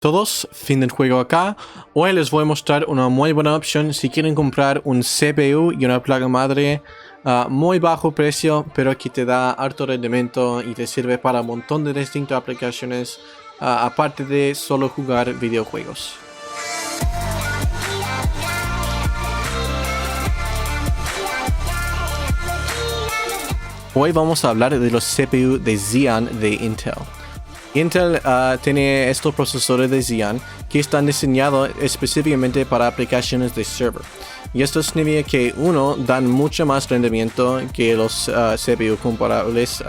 Todos, fin del juego acá. Hoy les voy a mostrar una muy buena opción si quieren comprar un CPU y una placa madre a muy bajo precio, pero que te da harto rendimiento y te sirve para un montón de distintas aplicaciones, aparte de solo jugar videojuegos. Hoy vamos a hablar de los CPU de Xeon de Intel. Intel tiene estos procesadores de Xeon que están diseñados específicamente para aplicaciones de server. Y esto significa que dan mucho más rendimiento que los CPU comparables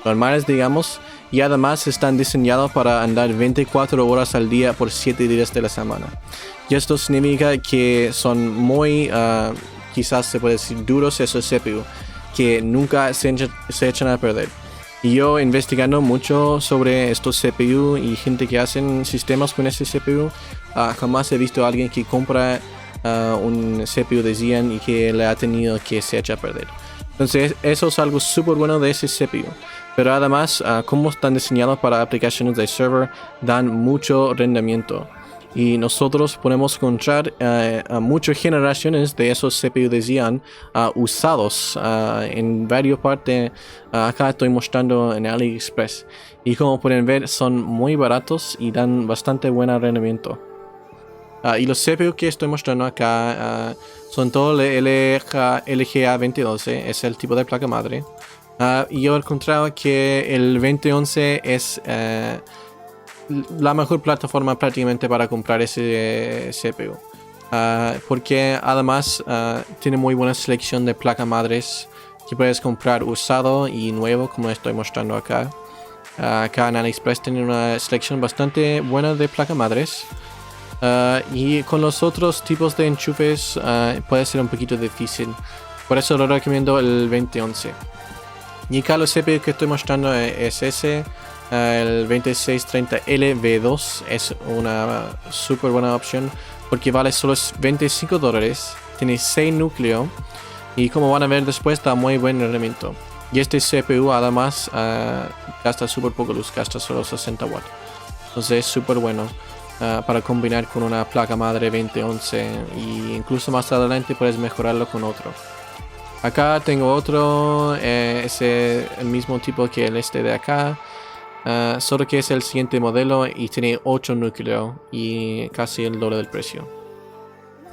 normales, digamos. Y además están diseñados para andar 24 horas al día por 7 días de la semana. Y esto significa que son muy, quizás se puede decir, duros esos CPU, que nunca se echan a perder. Y yo investigando mucho sobre estos CPU y gente que hacen sistemas con ese CPU, jamás he visto a alguien que compra un CPU de Xeon y que le ha tenido que se echa a perder. Entonces eso es algo súper bueno de ese CPU. Pero además, como están diseñados para aplicaciones de server, dan mucho rendimiento. Y nosotros podemos encontrar muchas generaciones de esos CPU de Xeon usados en varias partes. Acá estoy mostrando en AliExpress. Y como pueden ver, son muy baratos y dan bastante buen rendimiento. Y los CPU que estoy mostrando acá son todos LGA 2012, es el tipo de placa madre. Y yo he encontrado que el 2011 es la mejor plataforma prácticamente para comprar ese CPU, porque además tiene muy buena selección de placas madres que puedes comprar usado y nuevo, como estoy mostrando acá. Acá en AliExpress tiene una selección bastante buena de placas madres, y con los otros tipos de enchufes puede ser un poquito difícil, por eso lo recomiendo el 2011. Y acá los CPU que estoy mostrando es ese. El 2630L V2 es una súper buena opción porque vale solo $25, tiene 6 núcleos y como van a ver después da muy buen rendimiento. Y este CPU además gasta súper poco luz, gasta solo 60 watts. Entonces es súper bueno para combinar con una placa madre 2011 y incluso más adelante puedes mejorarlo con otro. Acá tengo otro, es el mismo tipo que el de acá. Solo que es el siguiente modelo y tiene 8 núcleos y casi el doble del precio.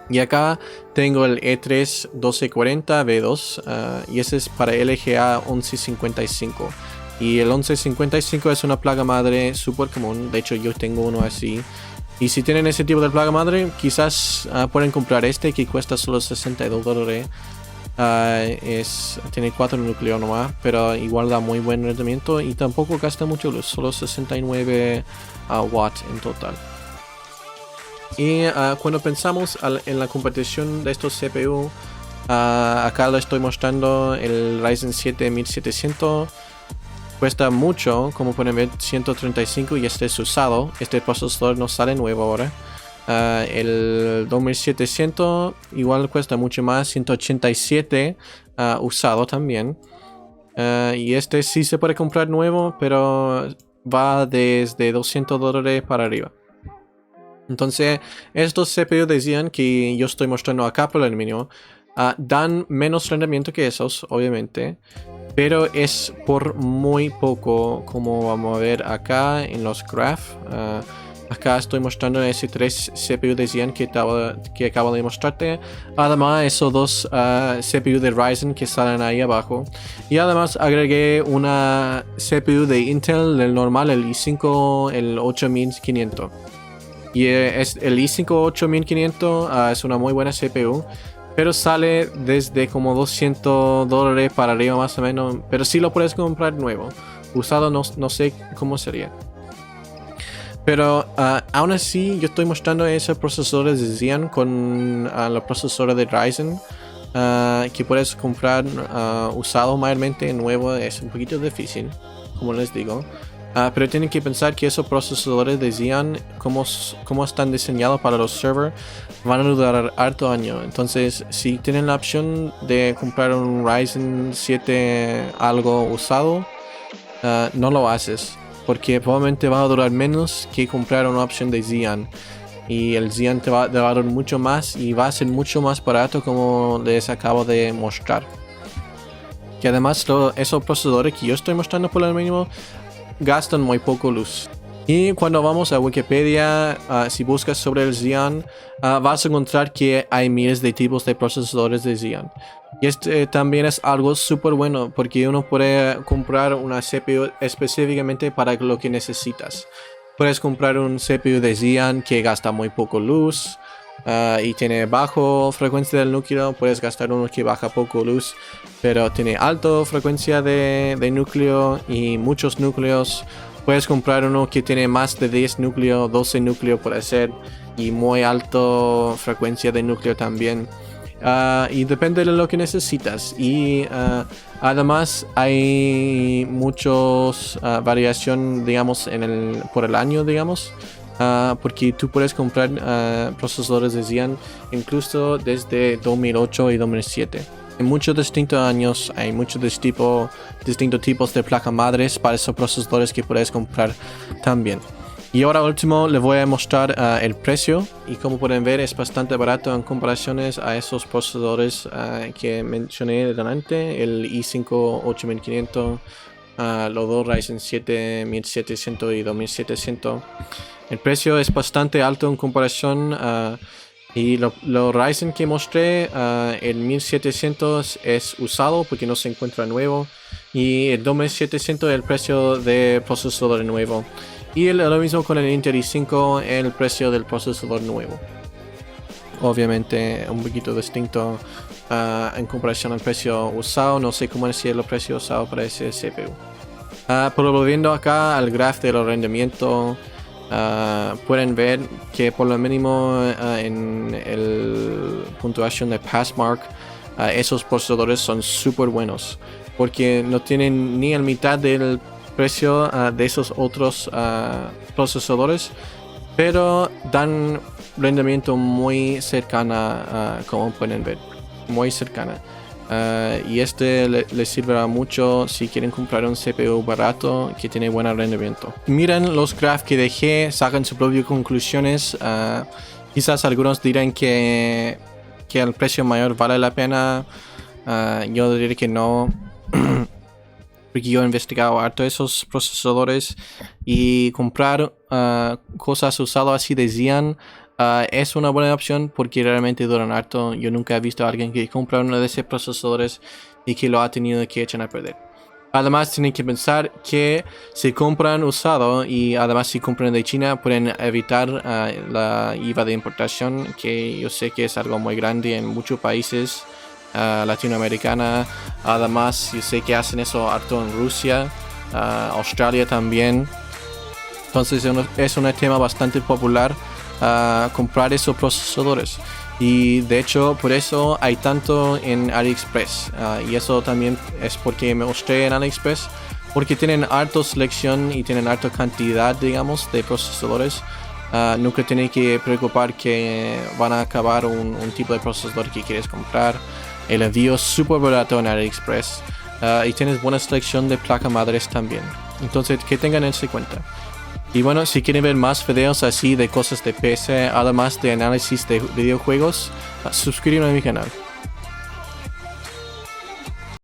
Y acá tengo el E3 1240 V2 y ese es para LGA 1155. Y el 1155 es una placa madre súper común, de hecho yo tengo uno así. Y si tienen ese tipo de placa madre, quizás pueden comprar este que cuesta solo $62. Tiene 4 núcleos nomás, pero igual da muy buen rendimiento y tampoco gasta mucho luz, solo 69 watts en total. Y cuando pensamos en la competición de estos CPU, acá lo estoy mostrando, el Ryzen 7 1700 cuesta mucho, como pueden ver, 135 y este es usado, este procesador no sale nuevo ahora. El 2700 igual cuesta mucho más, 187 usado también. Y este sí se puede comprar nuevo, pero va desde $200 para arriba. Entonces estos CPU de Xeon que yo estoy mostrando acá por el menú dan menos rendimiento que esos, obviamente, pero es por muy poco, como vamos a ver acá en los graphs. Acá estoy mostrando ese 3 CPU de Xeon que acabo de mostrarte. Además, esos dos CPU de Ryzen que salen ahí abajo. Y además agregué una CPU de Intel, el normal, el i5, el 8500. Y el i5 8500 es una muy buena CPU. Pero sale desde como $200 para arriba más o menos. Pero sí lo puedes comprar nuevo. Usado no sé cómo sería. Pero aún así yo estoy mostrando esos procesadores de Xeon con los procesadores de Ryzen que puedes comprar usado mayormente. Nuevo es un poquito difícil, como les digo, pero tienen que pensar que esos procesadores de Xeon, como están diseñados para los servers, van a durar harto año. Entonces si tienen la opción de comprar un Ryzen 7 algo usado, no lo haces. porque probablemente va a durar menos que comprar una opción de Xeon. Y el Xeon te va a durar mucho más y va a ser mucho más barato, como les acabo de mostrar. Que además esos procesadores que yo estoy mostrando por lo mínimo gastan muy poco luz. Y cuando vamos a Wikipedia, si buscas sobre el Xeon, vas a encontrar que hay miles de tipos de procesadores de Xeon. Y este también es algo súper bueno, porque uno puede comprar una CPU específicamente para lo que necesitas. Puedes comprar un CPU de Xeon que gasta muy poco luz y tiene bajo frecuencia del núcleo. Puedes gastar uno que baja poco luz, pero tiene alta frecuencia de núcleo y muchos núcleos. Puedes comprar uno que tiene más de 10 núcleos, 12 núcleos puede ser, y muy alta frecuencia de núcleo también. Y depende de lo que necesitas. Y además hay muchos variación, digamos, por el año, digamos. Porque tú puedes comprar procesadores de Xeon incluso desde 2008 y 2007. En muchos distintos años hay muchos distintos tipos de placas madres para esos procesadores que puedes comprar también. Y ahora último les voy a mostrar el precio, y como pueden ver es bastante barato en comparaciones a esos procesadores que mencioné delante, el i5 8500, los dos Ryzen 7 1700 y 2700. El precio es bastante alto en comparación. Y lo Ryzen que mostré, el 1700 es usado porque no se encuentra nuevo, y el 2700 es el precio de procesador nuevo, y lo mismo con el Intel i5, el precio del procesador nuevo. Obviamente un poquito distinto en comparación al precio usado. No sé cómo decir el precio usado para ese CPU. Pero volviendo acá al graph de los rendimientos, pueden ver que por lo mínimo en el puntuación de Passmark, esos procesadores son súper buenos, porque no tienen ni la mitad del precio de esos otros procesadores, pero dan rendimiento muy cercana, como pueden ver, muy cercana. Y este les sirve mucho si quieren comprar un CPU barato que tiene buen rendimiento. Miren los graphs que dejé, sacan sus propias conclusiones. Quizás algunos dirán que el precio mayor vale la pena. Yo diría que no, porque yo he investigado harto esos procesadores, y comprar cosas usadas así de Xeon es una buena opción porque realmente duran harto. Yo nunca he visto a alguien que compra uno de esos procesadores y que lo ha tenido que echar a perder. Además tienen que pensar que si compran usado, y además si compran de China, pueden evitar la IVA de importación, que yo sé que es algo muy grande en muchos países latinoamericanos. Además yo sé que hacen eso harto en Rusia, Australia también. Entonces es un tema bastante popular comprar esos procesadores, y de hecho por eso hay tanto en AliExpress, y eso también es porque me mostré en AliExpress, porque tienen harta selección y tienen harta cantidad, digamos, de procesadores. Nunca tienes que preocupar que van a acabar un tipo de procesador que quieres comprar. El envío es súper barato en AliExpress, y tienes buena selección de placas madres también. Entonces que tengan eso en cuenta. Y bueno, si quieren ver más videos así de cosas de PC, además de análisis de videojuegos, suscríbanse a mi canal.